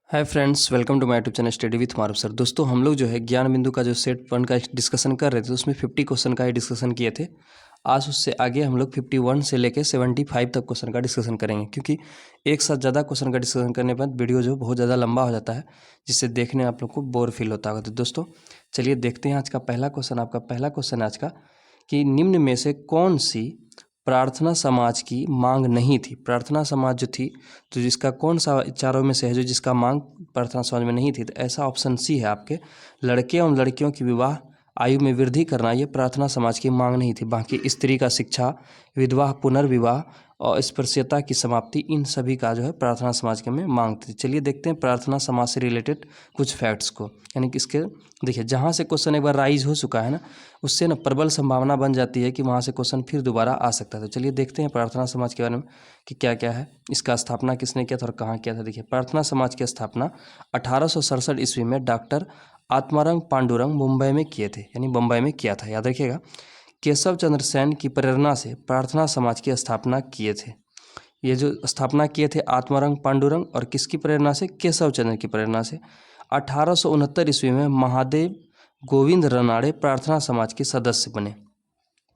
Hi friends, welcome to my YouTube channel study with Maroof sir. दोस्तों, हम लोग जो है ज्ञान बिंदु का जो सेट 1 का डिस्कशन कर रहे थे, उसमें 50 क्वेश्चन का ही डिस्कशन किए थे। आज उससे आगे हम लोग 51 से लेकर 75 तक क्वेश्चन का डिस्कशन करेंगे, क्योंकि एक साथ ज़्यादा क्वेश्चन का डिस्कशन करने पर वीडियो जो बहुत ज़्यादा लंबा हो जाता है, जिससे देखने आप लोग को बोर फील होता होगा। तो दोस्तों चलिए देखते हैं आज का पहला क्वेश्चन। आपका पहला क्वेश्चन आज का कि निम्न में से कौन सी प्रार्थना समाज की मांग नहीं थी। प्रार्थना समाज जो थी, तो जिसका कौन सा चारों में से है जो जिसका मांग प्रार्थना समाज में नहीं थी, तो ऐसा ऑप्शन सी है आपके। लड़के एवं लड़कियों की विवाह आयु में वृद्धि करना, ये प्रार्थना समाज की मांग नहीं थी। बाकी स्त्री का शिक्षा, विधवा पुनर्विवाह और स्पृश्यता की समाप्ति, इन सभी का जो है प्रार्थना समाज के में मांग थी। चलिए देखते हैं प्रार्थना समाज से रिलेटेड कुछ फैक्ट्स को। यानी कि इसके देखिए, जहाँ से क्वेश्चन एक बार राइज हो चुका है ना, उससे ना प्रबल संभावना बन जाती है कि वहाँ से क्वेश्चन फिर दोबारा आ सकता है। तो चलिए देखते हैं प्रार्थना समाज के बारे में कि क्या क्या है, इसका स्थापना किसने किया था और कहाँ किया था। देखिए, प्रार्थना समाज की स्थापना 1867 ईस्वी में डॉक्टर आत्मारंग पांडुरंग मुंबई में किए थे, यानी बम्बई में किया था। याद रखिएगा, केशव चंद्र सेन की प्रेरणा से प्रार्थना समाज की स्थापना किए थे। ये जो स्थापना किए थे आत्मारंग पांडुरंग, और किसकी प्रेरणा से? केशव चंद्र की प्रेरणा से। 1869 ईस्वी में महादेव गोविंद रनाड़े प्रार्थना समाज के सदस्य बने,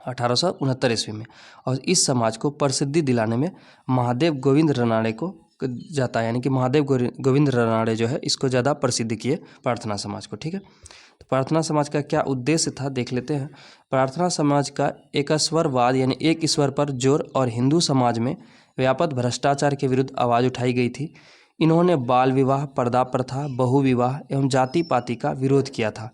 1869 ईस्वी में। और इस समाज को प्रसिद्धि दिलाने में महादेव गोविंद रनाड़े को जाता है, यानी कि महादेव गोविंद रनाड़े जो है इसको ज़्यादा प्रसिद्ध किए प्रार्थना समाज को। ठीक है, तो प्रार्थना समाज का क्या उद्देश्य था देख लेते हैं। प्रार्थना समाज का एकस्वरवाद यानी एक ईश्वर पर जोर और हिंदू समाज में व्यापक भ्रष्टाचार के विरुद्ध आवाज़ उठाई गई थी। इन्होंने बाल विवाह, पर्दा प्रथा, बहु विवाह एवं जाति पाति का विरोध किया था।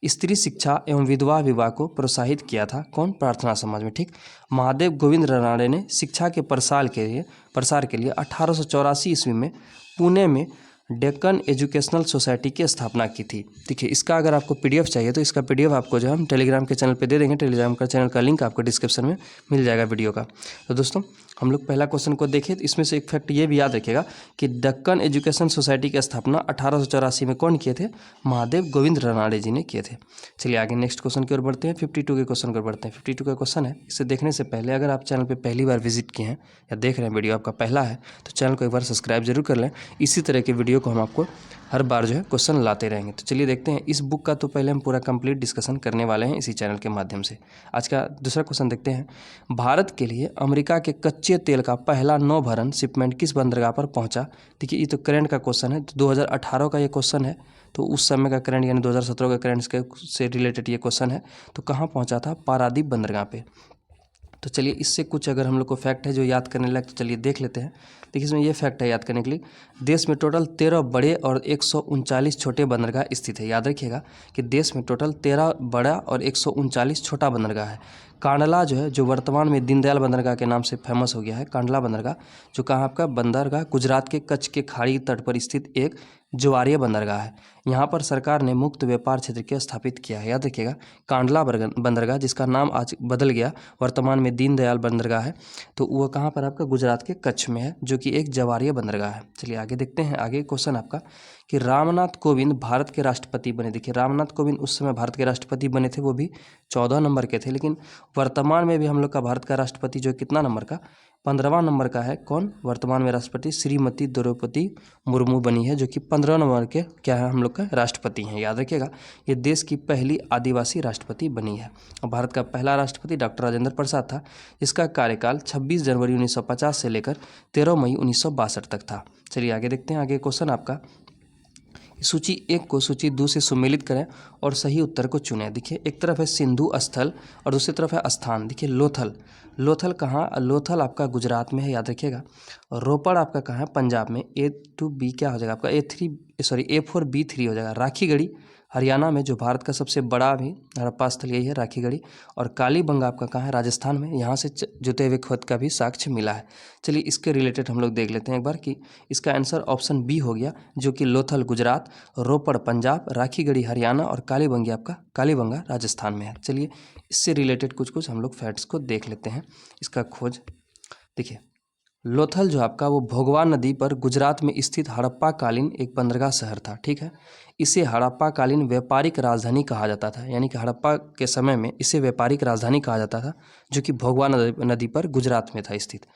स्त्री शिक्षा एवं विधवा विवाह को प्रोत्साहित किया था। कौन? प्रार्थना समाज में। ठीक, महादेव गोविंद रनाड़े ने शिक्षा के प्रसार के लिए 1884 ईस्वी में पुणे में डेक्कन एजुकेशनल सोसाइटी की स्थापना की थी। देखिए, इसका अगर आपको पीडीएफ चाहिए तो इसका पीडीएफ आपको जो हम टेलीग्राम के चैनल पे दे देंगे। टेलीग्राम का चैनल का लिंक आपको डिस्क्रिप्शन में मिल जाएगा वीडियो का। तो दोस्तों, हम लोग पहला क्वेश्चन को देखें, तो इसमें से एक फैक्ट ये भी याद रखिएगा कि डेक्कन एजुकेशन सोसाइटी की स्थापना 1884 में कौन किए थे? महादेव गोविंद रनाड़े जी ने किए थे। चलिए आगे नेक्स्ट क्वेश्चन की ओर बढ़ते हैं। 52 के क्वेश्चन की ओर बढ़ते हैं। 52 का क्वेश्चन है, इसे देखने से पहले अगर आप चैनल पर पहली बार विजिट किए हैं या देख रहे हैं वीडियो आपका पहला है, तो चैनल को एक बार सब्सक्राइब जरूर कर लें। इसी तरह के वीडियो को हम आपको हर बार जो है क्वेश्चन लाते रहेंगे। तो चलिए देखते हैं, इस बुक का तो पहले हम पूरा कंप्लीट डिस्कशन करने वाले हैं इसी चैनल के माध्यम से। आज का दूसरा क्वेश्चन देखते हैं। भारत के लिए अमेरिका के कच्चे तेल का पहला नौ भरण शिपमेंट किस बंदरगाह पर पहुंचा? देखिए, ये तो करंट का क्वेश्चन है, 2018 का ये क्वेश्चन है, तो उस समय का करंट यानी 2017 का करंट से रिलेटेड ये क्वेश्चन है। तो कहाँ पहुँचा था? पारादीप बंदरगाह पे। तो चलिए, इससे कुछ अगर हम लोग को फैक्ट है जो याद करने लायक, तो चलिए देख लेते हैं। देखिए, इसमें ये फैक्ट है याद करने के लिए, देश में टोटल 13 बड़े और 139 छोटे बंदरगाह स्थित है। याद रखिएगा कि देश में टोटल 13 बड़ा और 139 छोटा बंदरगाह है। कांडला जो है, जो वर्तमान में दीनदयाल बंदरगाह के नाम से फेमस हो गया है, कांडला बंदरगाह, जो कहाँ आपका बंदरगाह गुजरात के कच्छ के खाड़ी तट पर स्थित एक ज्वारीय बंदरगाह है। यहाँ पर सरकार ने मुक्त व्यापार क्षेत्र के स्थापित किया है। याद रखिएगा, कांडला बंदरगाह, जिसका नाम आज बदल गया, वर्तमान में दीनदयाल बंदरगाह है, तो वो कहाँ पर आपका गुजरात के कच्छ में है, जो कि एक ज्वारीय बंदरगाह है। चलिए आगे देखते हैं। आगे क्वेश्चन आपका कि रामनाथ कोविंद भारत के राष्ट्रपति बने। देखिए, रामनाथ कोविंद उस समय भारत के राष्ट्रपति बने थे, वो भी 14 नंबर के थे, लेकिन वर्तमान में भी हम लोग का भारत का राष्ट्रपति जो कितना नंबर का? 15वां नंबर का है। कौन वर्तमान में राष्ट्रपति? श्रीमती द्रौपदी मुर्मू बनी है, जो कि 15 नंबर के क्या है हम लोग का राष्ट्रपति हैं। याद रखिएगा, ये देश की पहली आदिवासी राष्ट्रपति बनी है। और भारत का पहला राष्ट्रपति डॉक्टर राजेंद्र प्रसाद था, जिसका कार्यकाल 26 जनवरी 1950 से लेकर 13 मई 1962 तक था। चलिए आगे देखते हैं। आगे क्वेश्चन आपका, सूची 1 को सूची 2 से सुमेलित करें और सही उत्तर को चुनें। देखिए, एक तरफ है सिंधु स्थल और दूसरी तरफ है स्थान। देखिए, लोथल, लोथल कहाँ? लोथल आपका गुजरात में है, याद रखिएगा। और रोपड़ आपका कहाँ है? पंजाब में। A2B क्या हो जाएगा आपका? A4B3 हो जाएगा। राखीगढ़ी हरियाणा में, जो भारत का सबसे बड़ा भी हड़प्पा स्थल यही है, राखीगढ़ी। और कालीबंगा आपका कहाँ है? राजस्थान में। यहाँ से जुते हुए खोद का भी साक्ष्य मिला है। चलिए, इसके रिलेटेड हम लोग देख लेते हैं एक बार कि इसका आंसर ऑप्शन बी हो गया, जो कि लोथल गुजरात, रोपड़ पंजाब, राखीगढ़ी हरियाणा और कालीबंगा राजस्थान में है। चलिए, इससे रिलेटेड कुछ हम लोग फैक्ट्स को देख लेते हैं, इसका खोज। देखिए, लोथल जो आपका वो भोगवा नदी पर गुजरात में स्थित हड़प्पा कालीन एक बंदरगाह शहर था, ठीक है। इसे हड़प्पा कालीन व्यापारिक राजधानी कहा जाता था, यानी कि हड़प्पा के समय में इसे व्यापारिक राजधानी कहा जाता था, जो कि भोगवा नदी पर गुजरात में था स्थित।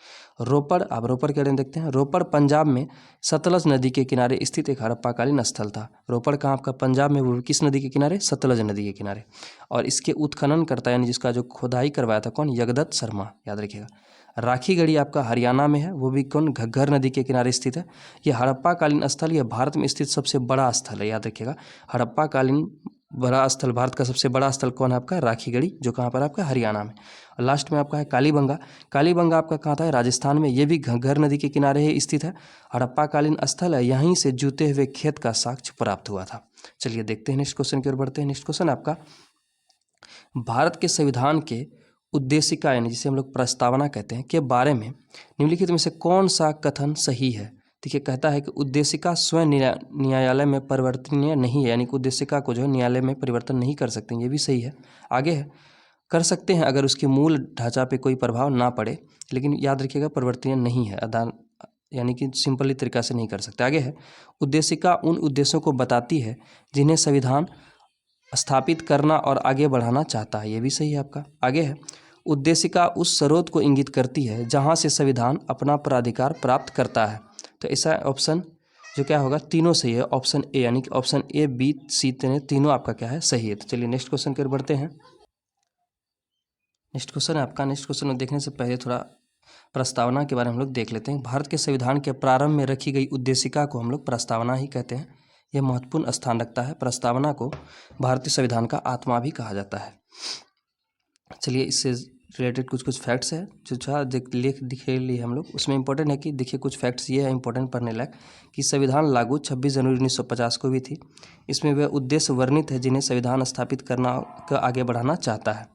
रोपड़, आप रोपड़ के बारे में देखते हैं। रोपड़ पंजाब में सतलज नदी के किनारे स्थित एक हड़प्पा कालीन स्थल था। रोपड़ कहाँ आपका? पंजाब में, वो भी किस नदी के किनारे? सतलज नदी के किनारे। और इसके उत्खनन करता यानी जिसका जो खुदाई करवाया था कौन? जगदत्त शर्मा, याद रखिएगा। राखीगढ़ी आपका हरियाणा में है, वो भी कौन? घग्गर नदी के किनारे स्थित है। ये हड़प्पा कालीन स्थल, यह भारत में स्थित सबसे बड़ा स्थल है, याद रखिएगा। हड़प्पा कालीन बड़ा स्थल, भारत का सबसे बड़ा स्थल कौन है आपका? राखीगढ़ी, जो कहाँ पर आपका? हरियाणा में। और लास्ट में आपका है कालीबंगा। कालीबंगा आपका कहाँ था? राजस्थान में, ये भी घग्गर नदी के किनारे ही स्थित है। हड़प्पा कालीन स्थल है, यहीं से जूते हुए खेत का साक्ष्य प्राप्त हुआ था। चलिए देखते हैं नेक्स्ट क्वेश्चन की ओर बढ़ते हैं। नेक्स्ट क्वेश्चन आपका, भारत के संविधान के उद्देशिका यानी जिसे हम लोग प्रस्तावना कहते हैं के बारे में निम्नलिखित में से कौन सा कथन सही है? देखिए, कहता है कि उद्देशिका स्वयं न्यायालय में परिवर्तनीय नहीं है, यानी कि उद्देशिका को जो है न्यायालय में परिवर्तन नहीं कर सकते, ये भी सही है। आगे है, कर सकते हैं अगर उसके मूल ढांचा पे कोई प्रभाव ना पड़े, लेकिन याद रखिएगा परिवर्तनीय नहीं है, यानी कि सिंपली तरीका से नहीं कर सकते। आगे है, उद्देशिका उन उद्देश्यों को बताती है जिन्हें संविधान स्थापित करना और आगे बढ़ाना चाहता है, ये भी सही है आपका। आगे है, उद्देशिका उस स्रोत को इंगित करती है जहां से संविधान अपना प्राधिकार प्राप्त करता है। तो ऐसा ऑप्शन जो क्या होगा? तीनों सही है, ऑप्शन ए, यानी कि ऑप्शन ए, बी, सी, तीनों आपका क्या है? सही है। तो चलिए नेक्स्ट क्वेश्चन की ओर बढ़ते हैं। नेक्स्ट क्वेश्चन है आपका, नेक्स्ट क्वेश्चन देखने से पहले थोड़ा प्रस्तावना के बारे में हम लोग देख लेते हैं। भारत के संविधान के प्रारंभ में रखी गई उद्देशिका को हम लोग प्रस्तावना ही कहते हैं। यह महत्वपूर्ण स्थान रखता है। प्रस्तावना को भारतीय संविधान का आत्मा भी कहा जाता है। चलिए इससे रिलेटेड कुछ कुछ फैक्ट्स है जो लिख दिखे लिए हम लोग, उसमें इंपॉर्टेंट है कि देखिए कुछ फैक्ट्स ये है इंपॉर्टेंट पढ़ने लायक कि संविधान लागू 26 जनवरी 1950 को भी थी। इसमें वह उद्देश्य वर्णित है जिन्हें संविधान स्थापित करना का आगे बढ़ाना चाहता है।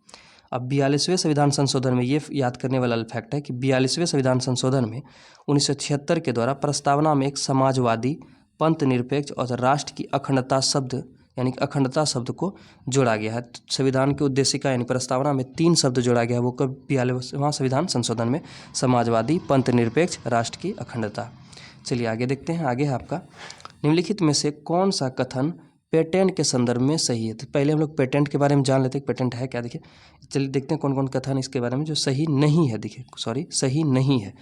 अब 42वें संविधान संशोधन में, ये याद करने वाला फैक्ट है कि 42वें संविधान संशोधन में 1976 के द्वारा प्रस्तावना में एक समाजवादी, पंथ निरपेक्ष और राष्ट्र की अखंडता शब्द यानी कि अखंडता शब्द को जोड़ा गया है। संविधान की उद्देशिका यानी प्रस्तावना में 3 शब्द जोड़ा गया है, वो कब? 42वां संविधान संशोधन में, समाजवादी, पंथ निरपेक्ष, राष्ट्र की अखंडता। चलिए आगे देखते हैं। आगे है आपका, निम्नलिखित में से कौन सा कथन पेटेंट के संदर्भ में सही है? तो पहले हम लोग पेटेंट के बारे में जान लेते हैं, पेटेंट है क्या। देखिए, चलिए देखते हैं कौन कौन कथन इसके बारे में जो सही नहीं है। देखिए, सही नहीं है।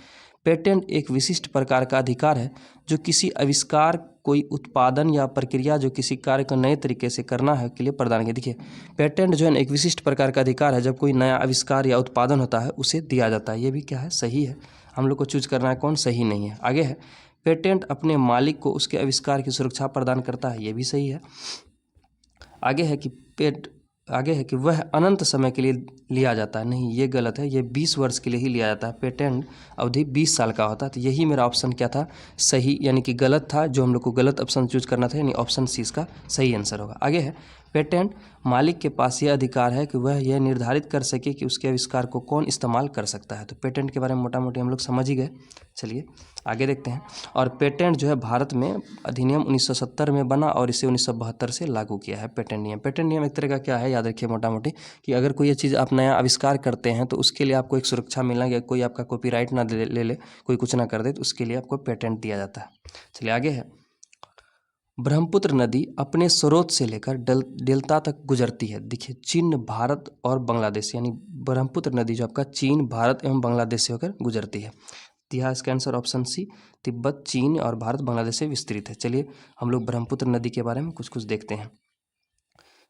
पेटेंट एक विशिष्ट प्रकार का अधिकार है जो किसी आविष्कार, कोई उत्पादन या प्रक्रिया जो किसी कार्य को नए तरीके से करना है के लिए प्रदान किया। देखिए, पेटेंट जो है एक विशिष्ट प्रकार का अधिकार है, जब कोई नया आविष्कार या उत्पादन होता है उसे दिया जाता है। ये भी क्या है? सही है। हम लोग को चूज करना है कौन सही नहीं है। आगे है, पेटेंट अपने मालिक को उसके आविष्कार की सुरक्षा प्रदान करता है। ये भी सही है। आगे है कि वह अनंत समय के लिए लिया जाता है। नहीं, ये गलत है, ये 20 वर्ष के लिए ही लिया जाता है। पेटेंट अवधि 20 साल का होता है। तो यही मेरा ऑप्शन क्या था? सही, यानी कि गलत था, जो हम लोग को गलत ऑप्शन चूज करना था, यानी ऑप्शन सी इसका सही आंसर होगा। आगे है, पेटेंट मालिक के पास यह अधिकार है कि वह यह निर्धारित कर सके कि उसके आविष्कार को कौन इस्तेमाल कर सकता है। तो पेटेंट के बारे में मोटा मोटी हम लोग समझ ही गए। चलिए आगे देखते हैं। और पेटेंट जो है भारत में अधिनियम 1970 में बना और इसे 1972 से लागू किया है पेटेंट नियम। पेटेंट नियम एक तरह का क्या है, याद रखिए मोटा मोटी, कि अगर कोई ये चीज़ आप नया आविष्कार करते हैं तो उसके लिए आपको एक सुरक्षा मिलना, या कोई आपका कॉपीराइट ना ले ले, कोई कुछ ना कर दे, तो उसके लिए आपको पेटेंट दिया जाता है। चलिए आगे है, ब्रह्मपुत्र नदी अपने स्रोत से लेकर डेल्टा तक गुजरती है। देखिए, चीन, भारत और बांग्लादेश, यानी ब्रह्मपुत्र नदी जो आपका चीन, भारत एवं बांग्लादेश से होकर गुजरती है। तो यहाँ इसका आंसर ऑप्शन सी, तिब्बत, चीन और भारत बांग्लादेश से विस्तृत है। चलिए हम लोग ब्रह्मपुत्र नदी के बारे में कुछ कुछ देखते हैं।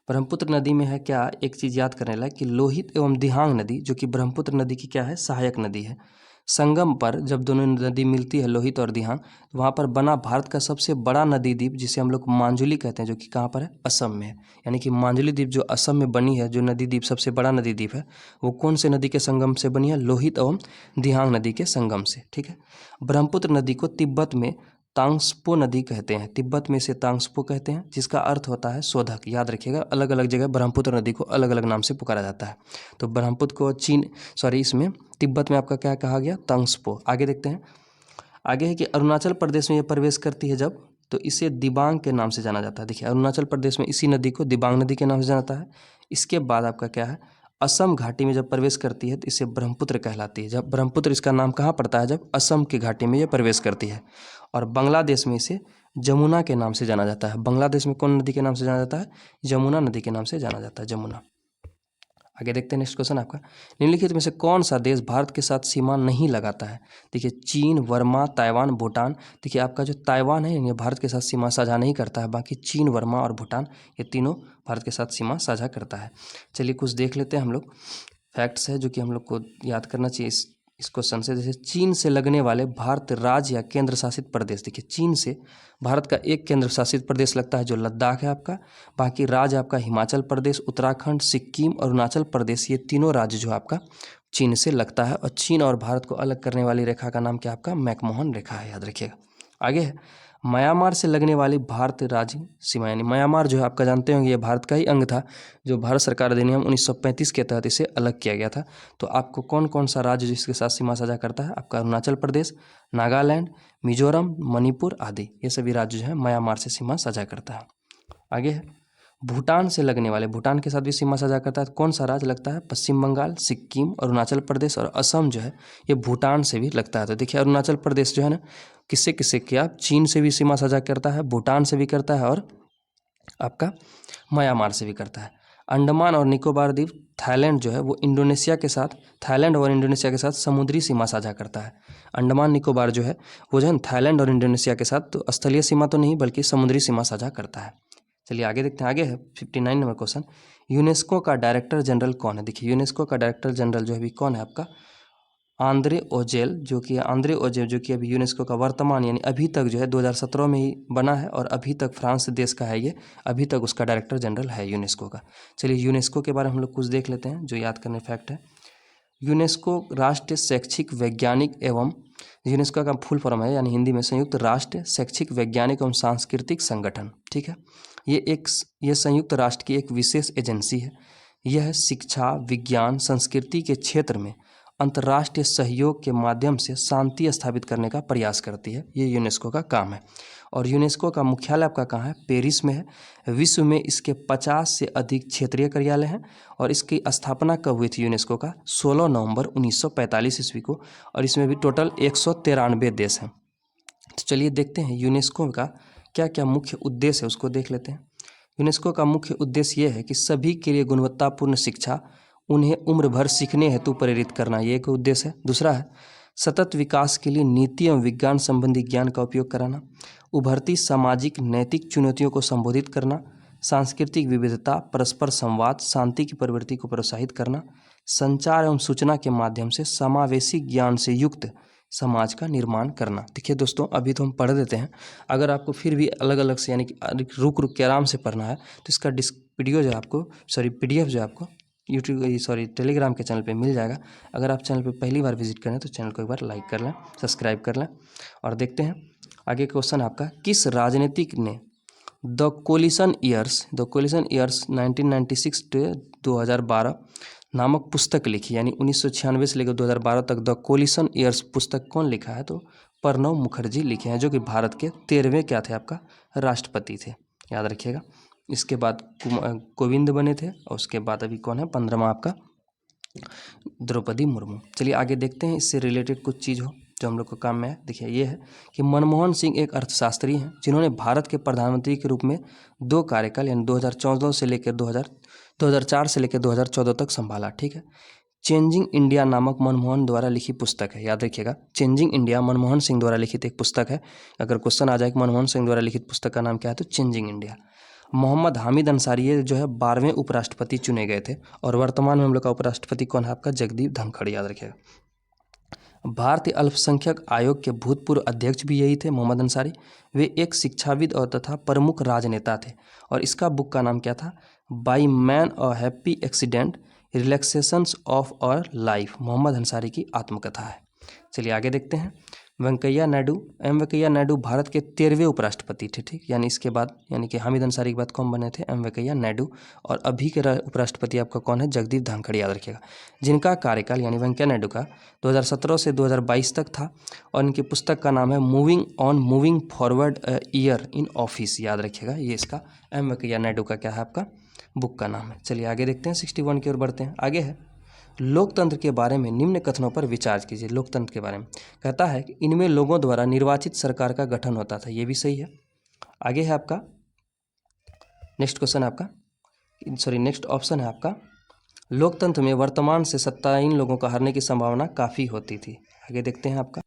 ब्रह्मपुत्र नदी में है क्या, एक चीज़ याद करने लायक कि लोहित एवं दिहांग नदी, जो कि ब्रह्मपुत्र नदी की क्या है, सहायक नदी है। संगम पर जब दोनों नदी मिलती है, लोहित और दिहांग, तो वहाँ पर बना भारत का सबसे बड़ा नदी द्वीप, जिसे हम लोग मांजुली कहते हैं, जो कि कहाँ पर है, असम में है। यानी कि मांजुली द्वीप जो असम में बनी है, जो नदी द्वीप सबसे बड़ा नदी द्वीप है, वो कौन से नदी के संगम से बनी है? लोहित एवं दिहांग नदी के संगम से। ठीक है। ब्रह्मपुत्र नदी को तिब्बत में तांग्सपो नदी कहते हैं, तिब्बत में इसे तांग्सपो कहते हैं, जिसका अर्थ होता है शोधक। याद रखिएगा, अलग अलग जगह ब्रह्मपुत्र नदी को अलग अलग नाम से पुकारा जाता है। तो ब्रह्मपुत्र को इसमें तिब्बत में आपका क्या कहा गया? तांग्सपो। आगे देखते हैं। आगे है कि अरुणाचल प्रदेश में ये प्रवेश करती है जब, तो इसे दिबांग के नाम से जाना जाता है। देखिए, अरुणाचल प्रदेश में इसी नदी को दिबांग नदी के नाम से जाना जाता है। इसके बाद आपका क्या है, असम घाटी में जब प्रवेश करती है तो इसे ब्रह्मपुत्र कहलाती है। जब ब्रह्मपुत्र इसका नाम कहाँ पड़ता है, जब असम की घाटी में ये प्रवेश करती है। और बांग्लादेश में इसे जमुना के नाम से जाना जाता है। बांग्लादेश में कौन नदी के नाम से जाना जाता है, जमुना नदी के नाम से जाना जाता है, जमुना। आगे देखते हैं नेक्स्ट क्वेश्चन आपका, निम्नलिखित में से कौन सा देश भारत के साथ सीमा नहीं लगाता है। देखिए चीन, वर्मा, ताइवान, भूटान। देखिए आपका जो ताइवान है ये भारत के साथ सीमा साझा नहीं करता है, बाकी चीन, वर्मा और भूटान ये तीनों भारत के साथ सीमा साझा करता है। चलिए कुछ देख लेते हैं हम लोग, फैक्ट्स है जो कि हम लोग को याद करना चाहिए इस क्वेश्चन से। जैसे चीन से लगने वाले भारत राज्य या केंद्र शासित प्रदेश। देखिए चीन से भारत का एक केंद्र शासित प्रदेश लगता है जो लद्दाख है आपका, बाकी राज्य आपका हिमाचल प्रदेश, उत्तराखंड, सिक्किम, अरुणाचल प्रदेश, ये तीनों राज्य जो आपका चीन से लगता है। और चीन और भारत को अलग करने वाली रेखा का नाम क्या आपका, मैकमोहन रेखा है, याद रखिएगा। आगे है म्यांमार से लगने वाली भारत राज्य सीमा, यानी म्यांमार जो है आपका जानते होंगे ये भारत का ही अंग था, जो भारत सरकार अधिनियम 1935 के तहत इसे अलग किया गया था। तो आपको कौन कौन सा राज्य जिसके साथ सीमा साझा करता है, आपका अरुणाचल प्रदेश, नागालैंड, मिजोरम, मणिपुर आदि, ये सभी राज्य जो है म्यांमार से सीमा साझा करता है। आगे है भूटान से लगने वाले, भूटान के साथ भी सीमा साझा करता है, कौन सा राज्य लगता है, पश्चिम बंगाल, सिक्किम, अरुणाचल प्रदेश और असम जो है ये भूटान से भी लगता है। तो देखिए अरुणाचल प्रदेश जो है ना किससे किससे किया, चीन से भी सीमा साझा करता है, भूटान से भी करता है और आपका म्यांमार से भी करता है। अंडमान और निकोबार द्वीप, थाईलैंड जो है वो इंडोनेशिया के साथ, थाईलैंड और इंडोनेशिया के साथ समुद्री सीमा साझा करता है। अंडमान निकोबार जो है वो जो है थाईलैंड और इंडोनेशिया के साथ तो स्थलीय सीमा तो नहीं बल्कि समुद्री सीमा साझा करता है। चलिए आगे देखते हैं, आगे है 59 नंबर क्वेश्चन, यूनेस्को का डायरेक्टर जनरल कौन है। देखिए यूनेस्को का डायरेक्टर जनरल जो है अभी कौन है आपका, आंद्रे ओजेल, जो कि अभी यूनेस्को का वर्तमान यानी अभी तक जो है 2017 में ही बना है और अभी तक फ्रांस देश का है ये, अभी तक उसका डायरेक्टर जनरल है यूनेस्को का। चलिए यूनेस्को के बारे में हम लोग कुछ देख लेते हैं जो याद करने फैक्ट है। यूनेस्को राष्ट्रीय शैक्षिक वैज्ञानिक एवं, यूनेस्को का फुल फॉर्म है यानी हिंदी में संयुक्त राष्ट्र शैक्षिक वैज्ञानिक एवं सांस्कृतिक संगठन, ठीक है। ये संयुक्त राष्ट्र की एक विशेष एजेंसी है। यह शिक्षा, विज्ञान, संस्कृति के क्षेत्र में अंतर्राष्ट्रीय सहयोग के माध्यम से शांति स्थापित करने का प्रयास करती है, ये यूनेस्को का काम है। और यूनेस्को का मुख्यालय आपका कहाँ है, पेरिस में है। विश्व में इसके 50 से अधिक क्षेत्रीय कार्यालय हैं और इसकी स्थापना कब हुई थी यूनेस्को का, 16 नवंबर 1945 ईस्वी को, और इसमें भी टोटल 193 देश हैं। तो चलिए देखते हैं यूनेस्को का क्या क्या मुख्य उद्देश्य है, उसको देख लेते हैं। यूनेस्को का मुख्य उद्देश्य ये है कि सभी के लिए गुणवत्तापूर्ण शिक्षा, उन्हें उम्र भर सीखने हेतु प्रेरित करना, ये एक उद्देश्य है। दूसरा है सतत विकास के लिए नीति एवं विज्ञान संबंधी ज्ञान का उपयोग कराना, उभरती सामाजिक नैतिक चुनौतियों को संबोधित करना, सांस्कृतिक विविधता, परस्पर संवाद, शांति की प्रवृत्ति को प्रोत्साहित करना, संचार एवं सूचना के माध्यम से समावेशी ज्ञान से युक्त समाज का निर्माण करना। देखिए दोस्तों अभी तो हम पढ़ देते हैं, अगर आपको फिर भी अलग अलग से यानी कि रुक रुक के आराम से पढ़ना है तो इसका वीडियो जो आपको PDF जो आपको टेलीग्राम के चैनल पे मिल जाएगा। अगर आप चैनल पे पहली बार विजिट करें तो चैनल को एक बार लाइक कर लें, सब्सक्राइब कर लें। और देखते हैं आगे क्वेश्चन आपका, किस राजनीतिक ने द कोलिशन ईयर्स 1996 से 2012 नामक पुस्तक लिखी, यानी 1996 से लेकर 2012 तक द कोलिशन ईयर्स पुस्तक कौन लिखा है, तो प्रणब मुखर्जी लिखे हैं, जो कि भारत के 13वें क्या थे आपका राष्ट्रपति थे, याद रखिएगा। इसके बाद कोविंद बने थे और उसके बाद अभी कौन है 15वां आपका द्रौपदी मुर्मू। चलिए आगे देखते हैं इससे रिलेटेड कुछ चीज़ हो जो हम लोग को काम में है। देखिए ये है कि मनमोहन सिंह एक अर्थशास्त्री हैं जिन्होंने भारत के प्रधानमंत्री के रूप में 2 कार्यकाल यानी 2014 से लेकर 2004 से लेकर 2014 तक संभाला, ठीक है। चेंजिंग इंडिया नामक मनमोहन द्वारा लिखी पुस्तक है, याद रखिएगा। चेंजिंग इंडिया मनमोहन सिंह द्वारा लिखित एक पुस्तक है। अगर क्वेश्चन आ जाए कि मनमोहन सिंह द्वारा लिखित पुस्तक का नाम क्या है तो चेंजिंग इंडिया। मोहम्मद हामिद अंसारी ये जो है 12वें उपराष्ट्रपति चुने गए थे और वर्तमान में हम लोग का उपराष्ट्रपति कौन है आपका जगदीप धनखड़, याद रखिएगा। भारतीय अल्पसंख्यक आयोग के भूतपूर्व अध्यक्ष भी यही थे मोहम्मद अंसारी। वे एक शिक्षाविद और तथा प्रमुख राजनेता थे और इसका बुक का नाम क्या था, by many a happy accident, recollections of our life, Mohammad Ansari की आत्मकथा है। चलिए आगे देखते हैं। वेंकैया नायडू भारत के 13वें उपराष्ट्रपति थे, ठीक। यानी इसके बाद यानी कि हामिद अंसारी के बाद कौन बने थे, वेंकैया नायडू। और अभी के उपराष्ट्रपति आपका कौन है, जगदीप धनखड़, याद रखिएगा। जिनका कार्यकाल यानी वेंकैया नायडू का 2017 से 2022 तक था और इनकी पुस्तक का नाम है moving forward year in office, याद रखिएगा। ये इसका वेंकैया नायडू का क्या है आपका बुक का नाम है। चलिए आगे देखते हैं, 61 की ओर बढ़ते हैं। आगे है, लोकतंत्र के बारे में निम्न कथनों पर विचार कीजिए। लोकतंत्र के बारे में कहता है कि इनमें लोगों द्वारा निर्वाचित सरकार का गठन होता था, ये भी सही है। आगे है आपका नेक्स्ट क्वेश्चन है आपका, सॉरी नेक्स्ट ऑप्शन है आपका, लोकतंत्र में वर्तमान से सत्ताहीन लोगों का हारने की संभावना काफ़ी होती थी। आगे देखते हैं आपका,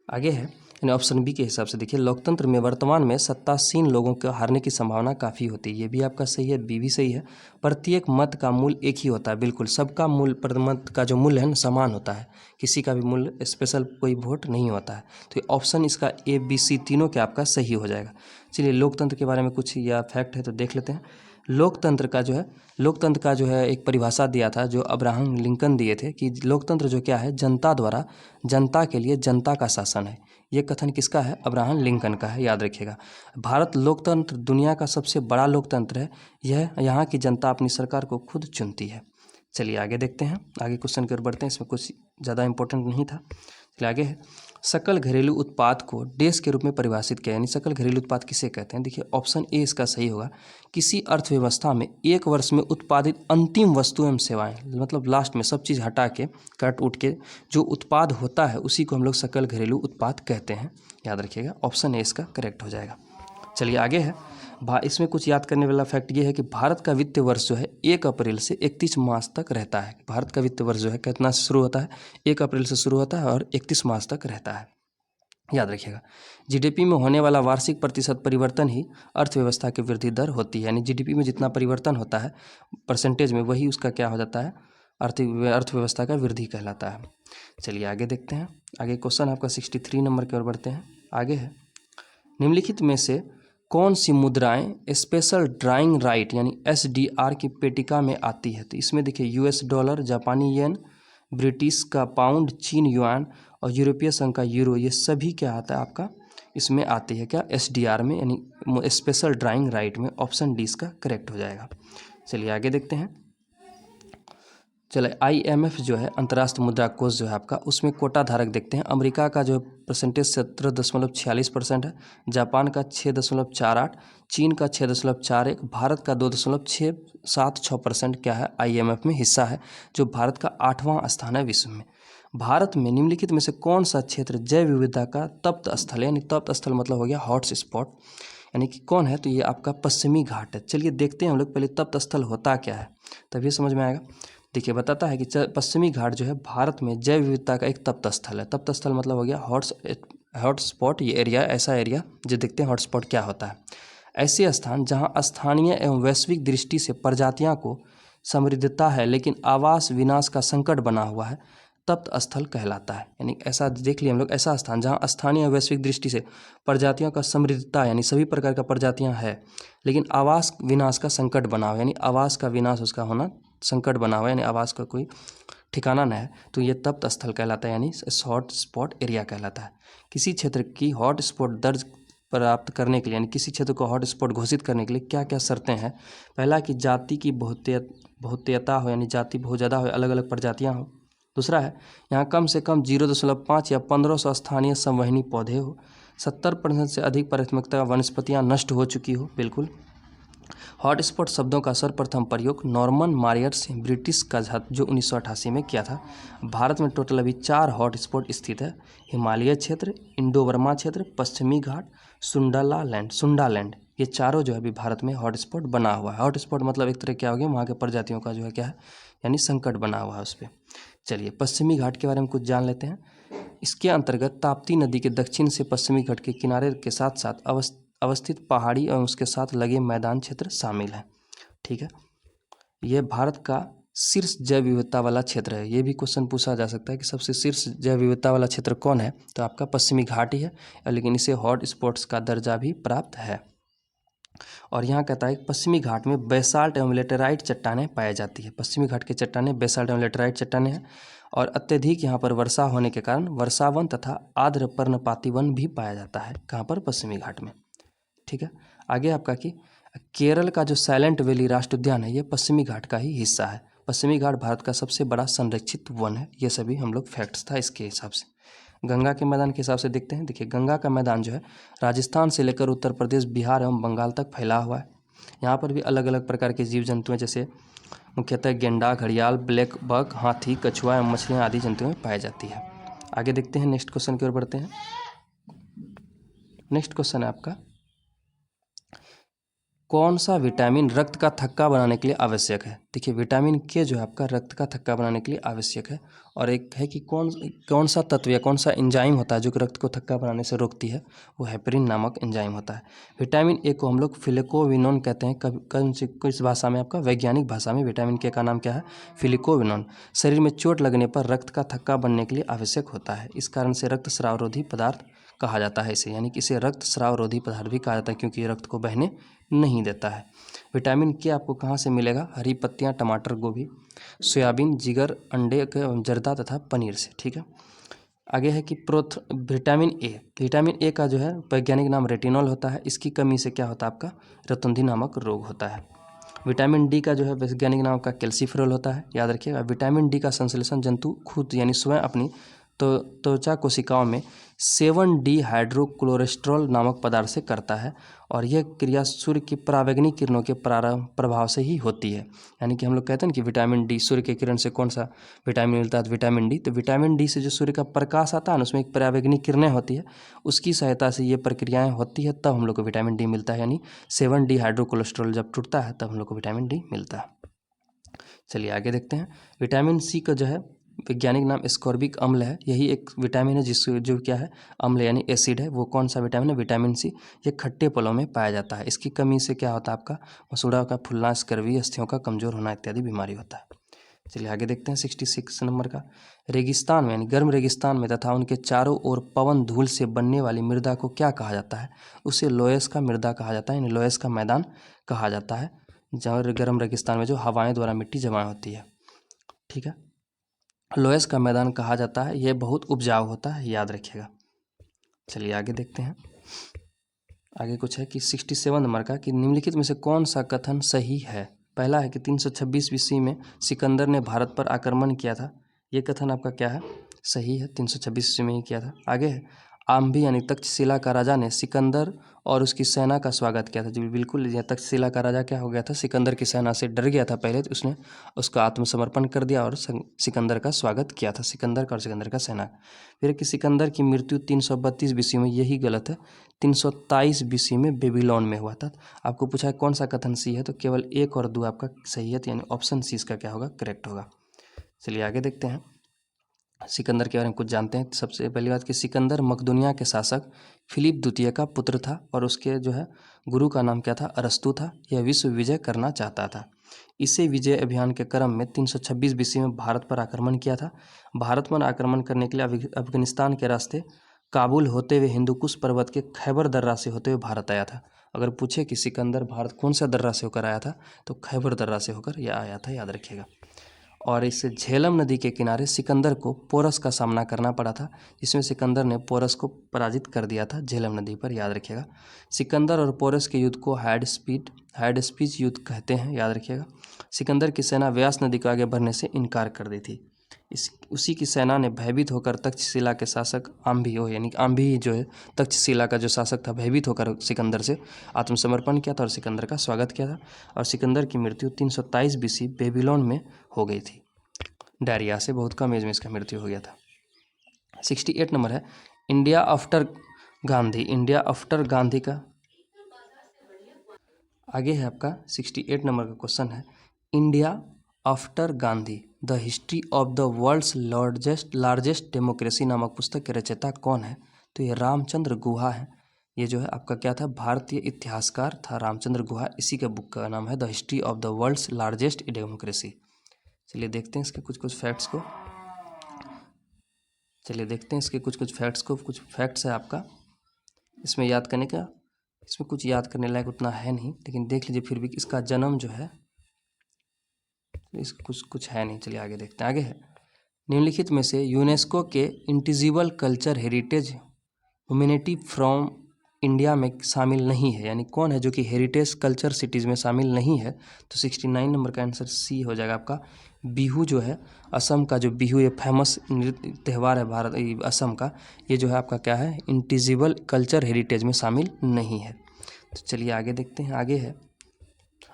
आगे है यानी ऑप्शन बी के हिसाब से देखिए, लोकतंत्र में वर्तमान में सत्तासीन लोगों के हारने की संभावना काफ़ी होती है, ये भी आपका सही है, बी भी सही है। प्रत्येक मत का मूल्य एक ही होता है, बिल्कुल सबका मूल्य, प्रति मत का जो मूल्य है ना समान होता है, किसी का भी मूल्य स्पेशल कोई वोट नहीं होता है। तो ये ऑप्शन इसका ए बी सी तीनों के आपका सही हो जाएगा। चलिए लोकतंत्र के बारे में कुछ या फैक्ट है तो देख लेते हैं। लोकतंत्र का जो है एक परिभाषा दिया था जो अब्राहम लिंकन दिए थे कि लोकतंत्र जो क्या है, जनता द्वारा जनता के लिए जनता का शासन है। ये कथन किसका है? अब्राहम लिंकन का है, याद रखिएगा। भारत लोकतंत्र दुनिया का सबसे बड़ा लोकतंत्र है, यह यहाँ की जनता अपनी सरकार को खुद चुनती है। चलिए आगे देखते हैं, आगे क्वेश्चन की ओर बढ़ते हैं, इसमें कुछ ज़्यादा इंपॉर्टेंट नहीं था। चलिए आगे है, सकल घरेलू उत्पाद को देश के रूप में परिभाषित किया, यानी सकल घरेलू उत्पाद किसे कहते हैं? देखिए ऑप्शन ए इसका सही होगा, किसी अर्थव्यवस्था में एक वर्ष में उत्पादित अंतिम वस्तु एवं सेवाएं, मतलब लास्ट में सब चीज़ हटा के कट उठ के जो उत्पाद होता है उसी को हम लोग सकल घरेलू उत्पाद कहते हैं, याद रखिएगा। ऑप्शन ए इसका करेक्ट हो जाएगा। चलिए आगे है, इसमें कुछ याद करने वाला फैक्ट ये है कि भारत का वित्तीय वर्ष जो है 1 अप्रैल से 31 मार्च तक रहता है। भारत का वित्तीय वर्ष जो है कितना से शुरू होता है? 1 अप्रैल से शुरू होता है और 31 मार्च तक रहता है, याद रखिएगा। जीडीपी में होने वाला वार्षिक प्रतिशत परिवर्तन ही अर्थव्यवस्था की वृद्धि दर होती है, यानी जीडीपी में जितना परिवर्तन होता है परसेंटेज में, वही उसका क्या हो जाता है? अर्थव्यवस्था का वृद्धि कहलाता है। चलिए आगे देखते हैं, आगे क्वेश्चन आपका 63 नंबर की ओर बढ़ते हैं। आगे है, निम्नलिखित में से कौन सी मुद्राएं स्पेशल ड्राइंग राइट यानी SDR की पेटिका में आती है? तो इसमें देखिए US डॉलर, जापानी येन, ब्रिटिश का पाउंड, चीन युआन और यूरोपीय संघ का यूरो, ये सभी क्या आता है आपका? इसमें आती है क्या? SDR में, यानी स्पेशल ड्राइंग राइट में। ऑप्शन डी इसका करेक्ट हो जाएगा। चलिए आगे देखते हैं। चले IMF जो है अंतर्राष्ट्रीय मुद्रा कोष जो है आपका, उसमें कोटा धारक देखते हैं। अमेरिका का जो परसेंटेज 17.46% है, जापान का 6.48, चीन का 6.41, भारत का 2.676% क्या है? IMF में हिस्सा है, जो भारत का 8वां स्थान है विश्व में। भारत में निम्नलिखित में से कौन सा क्षेत्र जैव विविधता का तप्त स्थल है? यानी तप्त स्थल मतलब हो गया हॉट स्पॉट, यानी कि कौन है? तो ये आपका पश्चिमी घाट है। चलिए देखते हैं हम लोग पहले तप्त स्थल होता क्या है, तभी समझ में आएगा। देखिए बताता है कि पश्चिमी घाट जो है भारत में जैव विविधता का एक तप्त स्थल है। तप्त स्थल मतलब हो गया हॉट स्पॉट, ये एरिया, ऐसा एरिया जो देखते हैं हॉट स्पॉट क्या होता है? ऐसे स्थान जहां स्थानीय एवं वैश्विक दृष्टि से प्रजातियों को समृद्धता है लेकिन आवास विनाश का संकट बना हुआ है, तप्त स्थल कहलाता है। यानी ऐसा देख लिए हम लोग, ऐसा स्थान जहाँ स्थानीय और वैश्विक दृष्टि से प्रजातियों का समृद्धता यानी सभी प्रकार का प्रजातियाँ है लेकिन आवास विनाश का संकट बना हुआ, यानी आवास का विनाश उसका होना संकट बना हुआ, यानी आवास का कोई ठिकाना न है, तो ये तप्त स्थल कहलाता है, यानी हॉट स्पॉट एरिया कहलाता है। किसी क्षेत्र की हॉट स्पॉट दर्ज प्राप्त करने के लिए, यानी किसी क्षेत्र को हॉट स्पॉट घोषित करने के लिए क्या क्या शर्तें हैं? पहला कि जाति की बहुतेयता हो, यानी जाति बहुत ज़्यादा हो, अलग अलग प्रजातियाँ हो। दूसरा है यहाँ कम से कम 0.5 या 1500 स्थानीय संवहनी पौधे हो। 70% से अधिक प्राथमिकता वनस्पतियाँ नष्ट हो चुकी हो, बिल्कुल। हॉटस्पॉट शब्दों का सर्वप्रथम प्रयोग नॉर्मन मारियर्स ब्रिटिश का जो 1988 में किया था। भारत में टोटल अभी 4 हॉटस्पॉट स्थित है, हिमालय क्षेत्र, इंडो बर्मा क्षेत्र, पश्चिमी घाट, सुंडालैंड, ये चारों जो है अभी भारत में हॉटस्पॉट बना हुआ है। हॉटस्पॉट मतलब एक तरह क्या हो गया, वहाँ के प्रजातियों का जो है क्या है, यानी संकट बना हुआ है उस पर। चलिए पश्चिमी घाट के बारे में कुछ जान लेते हैं। इसके अंतर्गत ताप्ती नदी के दक्षिण से पश्चिमी घाट के किनारे के साथ साथ अवस्थित पहाड़ी और उसके साथ लगे मैदान क्षेत्र शामिल है। ठीक है, यह भारत का शीर्ष जैव विविधता वाला क्षेत्र है। ये भी क्वेश्चन पूछा जा सकता है कि सबसे शीर्ष जैव विविधता वाला क्षेत्र कौन है, तो आपका पश्चिमी घाट ही है, लेकिन इसे हॉट स्पॉट्स का दर्जा भी प्राप्त है। और यहाँ कहता है कि पश्चिमी घाट में बेसाल्ट एवं लेटेराइट चट्टानें पाई जाती है। पश्चिमी घाट की चट्टानें बेसाल्ट एवं लेटेराइट चट्टानें हैं और अत्यधिक यहाँ पर वर्षा होने के कारण वर्षावन तथा आर्द्र पर्णपाती वन भी पाया जाता है। कहाँ पर? पश्चिमी घाट में। ठीक है, आगे आपका कि केरल का जो साइलेंट वैली राष्ट्रीय उद्यान है, ये पश्चिमी घाट का ही हिस्सा है। पश्चिमी घाट भारत का सबसे बड़ा संरक्षित वन है। ये सभी हम लोग फैक्ट्स था इसके हिसाब से। गंगा के मैदान के हिसाब से देखते हैं। देखिए गंगा का मैदान जो है राजस्थान से लेकर उत्तर प्रदेश, बिहार एवं बंगाल तक फैला हुआ है। यहाँ पर भी अलग अलग प्रकार के जीव जंतु हैं, जैसे मुख्यतः गेंडा, घड़ियाल, ब्लैक बक, हाथी, कछुआ एवं मछलियाँ आदि जंतुओं में पाई जाती है। आगे देखते हैं, नेक्स्ट क्वेश्चन की ओर बढ़ते हैं। नेक्स्ट क्वेश्चन है आपका, कौन सा विटामिन रक्त का थक्का बनाने के लिए आवश्यक है? देखिए विटामिन के जो है आपका रक्त का थक्का बनाने के लिए आवश्यक है। और एक है कि कौन सा तत्व या कौन सा एंजाइम होता है जो कि रक्त को थक्का बनाने से रोकती है, वो हेपरिन नामक एंजाइम होता है। विटामिन ए को हम लोग फिलिकोविनोन कहते हैं। किस भाषा में? आपका वैज्ञानिक भाषा में विटामिन के का नाम क्या है? फिलिकोविनोन। शरीर में चोट लगने पर रक्त का थक्का बनने के लिए आवश्यक होता है। इस कारण से रक्त स्रावरोधी पदार्थ कहा जाता है इसे, यानी कि इसे रक्त स्रावरोधी पदार्थ भी कहा जाता है, क्योंकि ये रक्त को बहने नहीं देता है। विटामिन के आपको कहाँ से मिलेगा? हरी पत्तियाँ, टमाटर, गोभी, सोयाबीन, जिगर, अंडे के जर्दा तथा पनीर से। ठीक है, आगे है कि विटामिन ए का जो है वैज्ञानिक नाम रेटिनॉल होता है। इसकी कमी से क्या होता है? आपका रतुंधी नामक रोग होता है। विटामिन डी का जो है वैज्ञानिक नाम का कैल्सीफेरॉल होता है, याद रखिएगा। विटामिन डी का संश्लेषण जंतु खुद यानी स्वयं अपनी त्वचा कोशिकाओं में 7D हाइड्रोक्लोरेस्ट्रॉल नामक पदार्थ से करता है, और यह क्रिया सूर्य की परावैंगनिक किरणों के प्रभाव से ही होती है। यानी कि हम लोग कहते हैं कि विटामिन डी, सूर्य के किरण से कौन सा विटामिन मिलता है? तो विटामिन डी। तो विटामिन डी से जो सूर्य का प्रकाश आता है ना, उसमें एक परावैंगनिक किरणें होती है, उसकी सहायता से ये प्रक्रियाएँ होती है, तब हम लोग को विटामिन डी मिलता है। यानी 7D हाइड्रोकोलेस्ट्रॉल जब टूटता है तब हम लोग को विटामिन डी मिलता है। चलिए आगे देखते हैं। विटामिन सी का जो है वैज्ञानिक नाम एस्कॉर्बिक अम्ल है। यही एक विटामिन है जो क्या है? अम्ल यानी एसिड है। वो कौन सा विटामिन है? Vitamin C. ये खट्टे फलों में पाया जाता है। इसकी कमी से क्या होता है? आपका मसूड़ा का फूलना, स्कर्वी, अस्थियों का कमजोर होना इत्यादि बीमारी होता है। चलिए आगे देखते हैं 66 नंबर का। रेगिस्तान में यानी गर्म रेगिस्तान में तथा उनके चारों ओर पवन धूल से बनने वाली मृदा को क्या कहा जाता है? उसे लोयस का मृदा कहा जाता है, यानी लोयस का मैदान कहा जाता है, जहाँ गर्म रेगिस्तान में जो हवाएं द्वारा मिट्टी जमा होती है। ठीक है, लोयस का मैदान कहा जाता है। यह बहुत उपजाऊ होता है, याद रखिएगा। चलिए आगे देखते हैं। आगे कुछ है कि 67 नंबर का, कि निम्नलिखित में से कौन सा कथन सही है? पहला है कि 326 BC में सिकंदर ने भारत पर आक्रमण किया था। ये कथन आपका क्या है? सही है, 326 ईस्वी में ही किया था। आगे है, आम्भी यानी तक्षशिला का राजा ने सिकंदर और उसकी सेना का स्वागत किया था। जी बिल्कुल, यह तक्षशिला का राजा क्या हो गया था? सिकंदर की सेना से डर गया था पहले, तो उसने उसका आत्मसमर्पण कर दिया और सिकंदर का स्वागत किया था, सिकंदर का और सिकंदर का सेना। फिर कि सिकंदर की मृत्यु 332 BC में, यही गलत है, 323 BC में बेबीलोन में हुआ था। आपको पूछा है कौन सा कथन सी है, तो केवल 1 और 2 आपका सही है, यानी ऑप्शन सी इसका क्या होगा? करेक्ट होगा। चलिए आगे देखते हैं। सिकंदर के बारे में कुछ जानते हैं। सबसे पहली बात कि सिकंदर मकदूनिया के शासक फिलिप द्वितीय का पुत्र था, और उसके जो है गुरु का नाम क्या था? अरस्तु था। यह विश्व विजय करना चाहता था। इसे विजय अभियान के क्रम में 326 BC में भारत पर आक्रमण किया था। भारत पर आक्रमण करने के लिए अफगानिस्तान के रास्ते काबुल होते हुए हिंदुकुश पर्वत के खैबर दर्रा से होते हुए भारत आया था। अगर पूछे कि सिकंदर भारत कौन सा दर्रा से होकर आया था, तो खैबर दर्रा से होकर यह आया था, याद रखिएगा। और इस झेलम नदी के किनारे सिकंदर को पोरस का सामना करना पड़ा था, जिसमें सिकंदर ने पोरस को पराजित कर दिया था झेलम नदी पर, याद रखिएगा। सिकंदर और पोरस के युद्ध को हाइड स्पीच युद्ध कहते हैं, याद रखिएगा। सिकंदर की सेना व्यास नदी को आगे बढ़ने से इनकार कर दी थी। उसी की सेना ने भयभीत होकर तक्षशिला के शासक आम्भी जो है तक्षशिला का जो शासक था, भयभीत होकर सिकंदर से आत्मसमर्पण किया था और सिकंदर का स्वागत किया था। और सिकंदर की मृत्यु 323 BC बेबीलोन में हो गई थी। डायरिया से बहुत कम एज में इसका मृत्यु हो गया था। 68 नंबर है, इंडिया आफ्टर गांधी का आगे है आपका 68 नंबर का क्वेश्चन है, India after Gandhi the history of the world's largest democracy नामक पुस्तक के रचयिता कौन है? तो ये रामचंद्र गुहा है। ये जो है आपका क्या था? भारतीय इतिहासकार था रामचंद्र गुहा। इसी के बुक का नाम है the history of the world's largest democracy. चलिए देखते हैं इसके कुछ फैक्ट्स को। कुछ फैक्ट्स है आपका इसमें याद करने का। इसमें कुछ याद करने लायक उतना है नहीं, लेकिन देख लीजिए फिर भी। इसका जन्म जो है इसका कुछ है नहीं। चलिए आगे देखते हैं। आगे है, निम्नलिखित में से यूनेस्को के intangible culture heritage humanity from India में शामिल नहीं है, यानी कौन है जो कि हेरिटेज कल्चर सिटीज़ में शामिल नहीं है? तो 69 नंबर का आंसर सी हो जाएगा आपका। बिहू जो है असम का, जो बिहू ये फेमस नृत्य त्यौहार है असम का, ये जो है आपका क्या है? इंटिजिबल कल्चर हेरिटेज में शामिल नहीं है। तो चलिए आगे देखते हैं। आगे है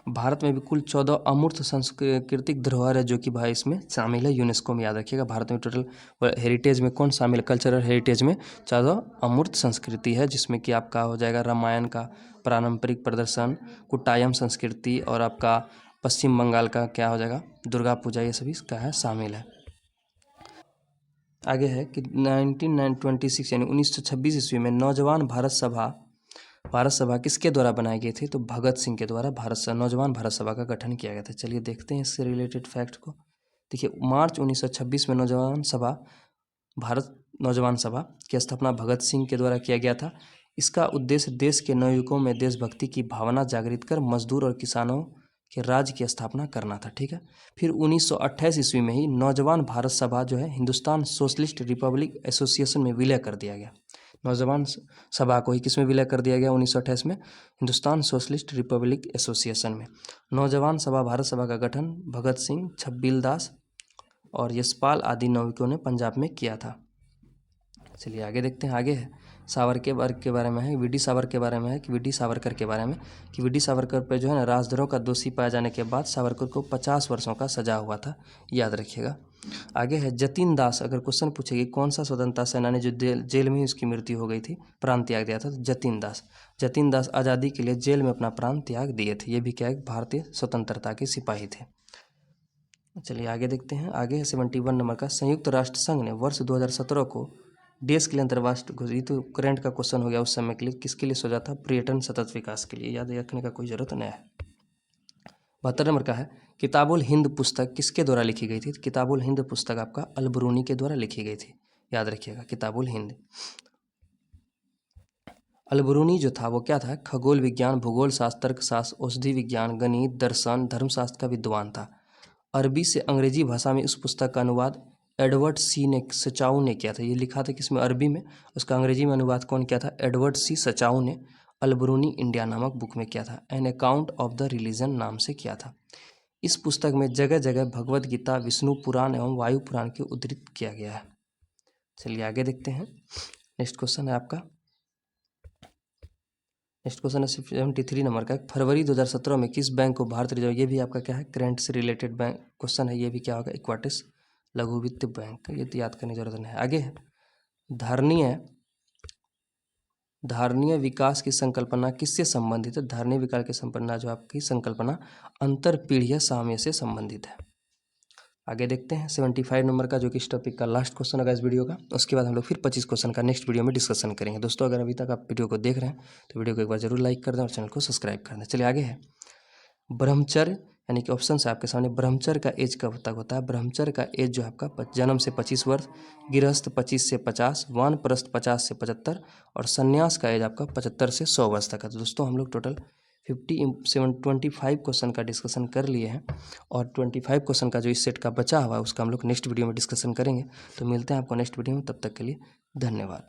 भारत में भी कुल 14 अमूर्त सांस्कृतिक धरोहर है जो कि भाई इसमें शामिल है, यूनेस्को में। याद रखिएगा, भारत में टोटल हेरिटेज में कौन शामिल है? कल्चरल हेरिटेज में 14 अमूर्त संस्कृति है, जिसमें कि आपका हो जाएगा रामायण का पारंपरिक प्रदर्शन, कुटायम संस्कृति, और आपका पश्चिम बंगाल का क्या हो जाएगा, दुर्गा पूजा, ये सभी इसका है शामिल है। आगे है कि 1926 यानी 1926 ईस्वी में भारत सभा किसके द्वारा बनाई गई थी? तो भगत सिंह के द्वारा नौजवान भारत सभा का गठन किया गया था। चलिए देखते हैं इससे रिलेटेड फैक्ट को। देखिए, मार्च 1926 में भारत नौजवान सभा की स्थापना भगत सिंह के द्वारा किया गया था। इसका उद्देश्य देश के नवयुवकों में देशभक्ति की भावना जागृत कर मजदूर और किसानों के राज्य की स्थापना करना था। ठीक है। फिर 1928 ईस्वी में ही नौजवान भारत सभा जो है हिंदुस्तान सोशलिस्ट रिपब्लिक एसोसिएशन में विलय कर दिया गया। नौजवान सभा को ही किस में विलय कर दिया गया? 1928 में हिंदुस्तान सोशलिस्ट रिपब्लिक एसोसिएशन में। नौजवान सभा भारत सभा का गठन भगत सिंह, छब्बील दास और यशपाल आदि नवयुवकों ने पंजाब में किया था। चलिए आगे देखते हैं। आगे है सावरकर के बारे में है, वीडी सावरकर के बारे में है कि वीडी सावरकर के बारे में कि वीडी सावरकर पर जो है ना राजद्रोह का दोषी पाए जाने के बाद सावरकर को 50 वर्षों का सजा हुआ था, याद रखिएगा। आगे है जतिन दास। अगर क्वेश्चन पूछेगी कौन सा स्वतंत्रता सेनानी जो जेल में ही उसकी मृत्यु हो गई थी, प्राण त्याग दिया था, तो जतिन दास आज़ादी के लिए जेल में अपना प्राण त्याग दिए थे। ये भी क्या है? भारतीय स्वतंत्रता के सिपाही थे। चलिए आगे देखते हैं। आगे है 71 नंबर का, संयुक्त राष्ट्र संघ ने वर्ष 2017 को देश के लिए अंतर्राष्ट्रीय घोषित, तो करंट का क्वेश्चन हो गया उस समय के लिए, किसके लिए सोचा था? पर्यटन सतत विकास के लिए। याद रखने का कोई जरूरत नहीं है। 72 नंबर का है किताबुल हिंद पुस्तक किसके द्वारा लिखी गई थी? किताबुल हिंद पुस्तक आपका अल-बरूनी के द्वारा लिखी गई थी, याद रखिएगा। किताबुल हिंद अल-बरूनी जो था वो क्या था? खगोल विज्ञान, भूगोल शास्त्र, तर्कशास्त्र, औषधि विज्ञान, गणित, दर्शन, धर्मशास्त्र का विद्वान था। अरबी से अंग्रेजी भाषा में इस पुस्तक का अनुवाद एडवर्ड सी सचाऊ ने किया था। ये लिखा था किसमें? अरबी में। उसका अंग्रेजी में अनुवाद कौन किया था? एडवर्ड सी सचाऊ ने अल-बरूनी इंडिया नामक बुक में किया था। An account of the religion नाम से किया था। इस पुस्तक में जगह जगह भगवद गीता, विष्णु पुराण एवं वायु पुराण को उद्धृत किया गया है। चलिए आगे देखते हैं। नेक्स्ट क्वेश्चन है आपका, नेक्स्ट क्वेश्चन है 73 नंबर का, फरवरी 2017 में किस बैंक को भारत रिजर्व, ये भी आपका क्या है? करंट से रिलेटेड बैंक क्वेश्चन है। ये भी क्या होगा? इक्वाटिस लघु वित्त बैंक। ये तो याद करने की जरूरत नहीं है। आगे है धारणीय विकास की संकल्पना किससे संबंधित है? धारणीय विकास की संकल्पना जो आपकी संकल्पना अंतरपीढ़ीय साम्य से संबंधित है। आगे देखते हैं 75 नंबर का, जो कि इस टॉपिक का लास्ट क्वेश्चन होगा इस वीडियो का। उसके बाद हम लोग फिर 25 क्वेश्चन का नेक्स्ट वीडियो में डिस्कशन करेंगे। दोस्तों अगर अभी तक आप वीडियो को देख रहे हैं तो वीडियो को एक बार जरूर लाइक कर दें और चैनल को सब्सक्राइब कर दें। चलिए आगे है ब्रह्मचर्य, यानी कि ऑप्शन है आपके सामने। ब्रह्मचर्य का एज कब तक होता है? ब्रह्मचर्य का एज जो है आपका जन्म से 25 वर्ष, गृहस्थ 25 से 50, वानप्रस्थ 50 से 75 और संन्यास का एज आपका 75 से 100 वर्ष तक है। तो दोस्तों हम लोग टोटल 25 क्वेश्चन का डिस्कशन कर लिए हैं और 25 क्वेश्चन का जो इस सेट का बचा हुआ है उसका हम लोग नेक्स्ट वीडियो में डिस्कशन करेंगे। तो मिलते हैं आपको नेक्स्ट वीडियो में, तब तक के लिए धन्यवाद।